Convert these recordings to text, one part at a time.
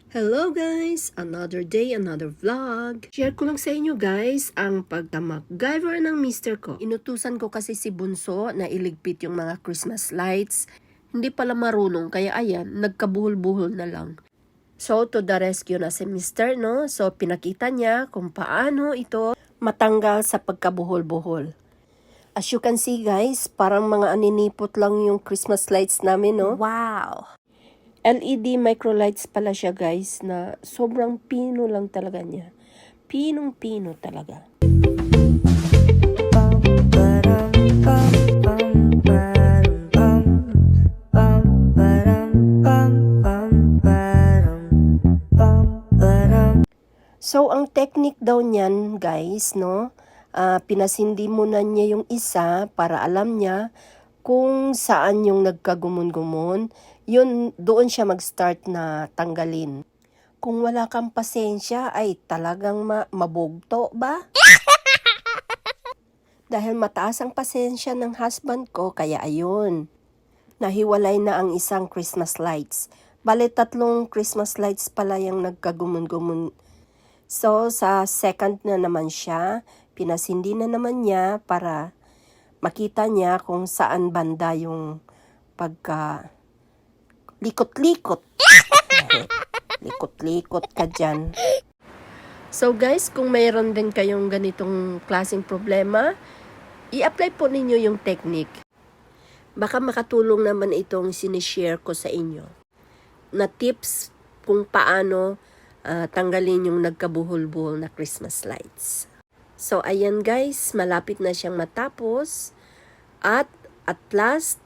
Hello guys! Another day, another vlog. Share ko lang sa inyo guys ang pagka-MacGyver ng mister ko. Inutusan ko kasi si Bunso na iligpit yung mga Christmas lights. Hindi pala marunong kaya ayan, nagkabuhol-buhol na lang. So to the rescue na si mister, no? So pinakita niya kung paano ito matanggal sa pagkabuhol-buhol. As you can see guys, parang mga aninipot lang yung Christmas lights namin, no? Wow! LED microlights pala siya guys na sobrang pino lang talaga niya. Pinong-pino talaga. So ang technique daw niyan guys, no? Pinasindi muna niya yung isa para alam niya kung saan yung nagkagumun-gumun, yun doon siya mag-start na tanggalin. Kung wala kang pasensya ay talagang mabugto ba? Dahil mataas ang pasensya ng husband ko, kaya ayun. Nahiwalay na ang isang Christmas lights. Bale, 3 Christmas lights pala yung nagkagumun-gumun. So, sa second na naman siya, pinasindi na naman niya para makita niya kung saan banda yung pagka likot-likot. Likot-likot ka dyan. So guys, kung mayroon din kayong ganitong klaseng problema, i-apply po ninyo yung technique. Baka makatulong naman itong sinishare ko sa inyo na tips kung paano tanggalin yung nagkabuhol-buhol na Christmas lights. So, ayan guys, malapit na siyang matapos. At last,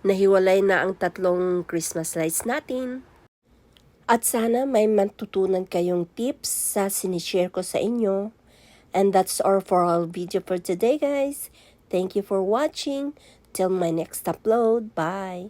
nahiwalay na ang 3 Christmas lights natin. At sana may matutunan kayong tips sa sinishare ko sa inyo. And that's all for our video for today guys. Thank you for watching. Till my next upload. Bye!